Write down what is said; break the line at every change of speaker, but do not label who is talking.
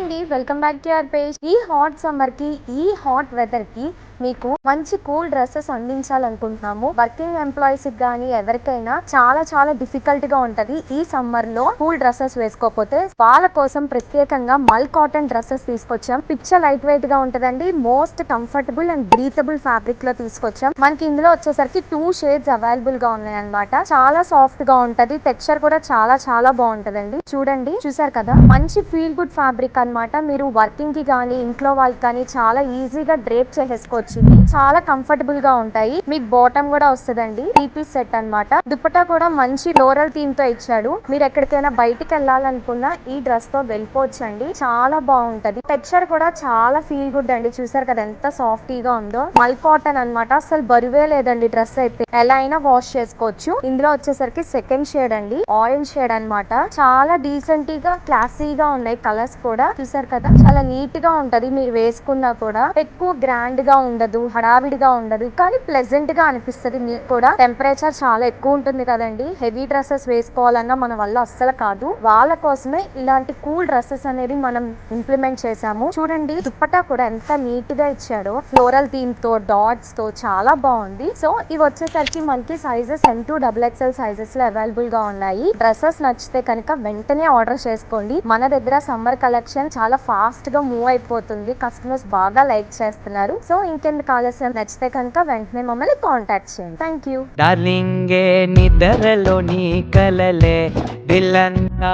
అండి, welcome back to your page. ఈ hot summer కి, ఈ హాట్ వెదర్ కి మీకు మంచి కూల్ డ్రెస్సెస్ అందించాలనుకుంటున్నాము. వర్కింగ్ ఎంప్లాయీస్ గానీ ఎవరికైనా చాలా చాలా డిఫికల్ట్ గా ఉంటది ఈ సమ్మర్ లో కూల్ డ్రెస్సెస్ వేసుకోకపోతే. వాళ్ళ కోసం ప్రత్యేకంగా మల్ కాటన్ డ్రెస్సెస్ తీసుకొచ్చాం. పిక్చర్ లైట్ వెయిట్ గా ఉంటదండి. Most comfortable and breathable fabric లో తీసుకొచ్చాం. మనకి ఇందులో వచ్చేసరికి 2 షేడ్స్ అవైలబుల్ గా ఉన్నాయి అన్నమాట. చాలా సాఫ్ట్ గా ఉంటది. టెక్స్చర్ కూడా చాలా చాలా బాగుంటదండి. చూడండి, చూసారు కదా, మంచి ఫీల్ గుడ్ ఫ్యాబ్రిక్ అన్నమాట. మీరు వర్కింగ్ కి కానీ ఇంట్లో వాళ్ళకి కానీ చాలా ఈజీగా డ్రేప్ చేసేసుకోవచ్చు. చాలా కంఫర్టబుల్ గా ఉంటాయి. మీకు బాటమ్ కూడా వస్తుందండి. 3 పీస్ సెట్ అన్నమాట. దుపట్టా కూడా మంచి ఫ్లోరల్ థీమ్ తో ఇచ్చాడు. మీరు ఎక్కడికైనా బయటికి వెళ్ళాలనుకున్నా ఈ డ్రెస్ తో వెళ్ళిపోవచ్చు అండి. చాలా బాగుంటది. టెక్స్చర్ కూడా చాలా ఫీల్ గుడ్ అండి. చూసారు కదా ఎంత సాఫ్టీగా ఉందో. మల్ కాటన్ అన్నమాట. అసలు బరువే లేదండి డ్రెస్ అయితే. ఎలా అయినా వాష్ చేసుకోవచ్చు. ఇందులో వచ్చేసరికి సెకండ్ షేడ్ అండి, ఆరెంజ్ షేడ్ అన్నమాట. చాలా డీసెంట్ గా క్లాసీగా ఉన్నాయి కలర్స్ కూడా. చూసారు కదా, చాలా నీట్ గా ఉంటది. మీరు వేసుకున్నా కూడా ఎక్కువ గ్రాండ్ గా ఉండదు, హడావిడిగా ఉండదు, కానీ ప్లెజెంట్ గా అనిపిస్తుంది. మీకు కూడా టెంపరేచర్ చాలా ఎక్కువ ఉంటుంది కదండి. హెవీ డ్రెస్సెస్ వేసుకోవాలన్నా మన వల్ల అస్సలు కాదు. వాళ్ళ కోసమే ఇలాంటి కూల్ డ్రెస్సెస్ అనేది మనం ఇంప్లిమెంట్ చేసాము. చూడండి, దుప్పట్టా కూడా ఎంత నీట్ గా ఇచ్చాడో. ఫ్లోరల్ థీమ్ తో, డాట్స్ తో చాలా బాగుంది. సో ఇవి వచ్చేసరికి మనకి సైజెస్ M2XXL సైజెస్ లో అవైలబుల్ గా ఉన్నాయి. డ్రెస్సెస్ నచ్చితే కనుక వెంటనే ఆర్డర్ చేసుకోండి. మన దగ్గర సమ్మర్ కలెక్షన్ చాలా ఫాస్ట్ గా మూవ్ అయిపోతుంది. కస్టమర్స్ బాగా లైక్ చేస్తున్నారు. సో ఇంకెందుకు ఆలస్యం, నచ్చితే కనుక వెంటనే మమ్మల్ని కాంటాక్ట్ చేయండి. Thank you.
డార్లింగే నిద్రలో నీ కలలే దిల్లంతా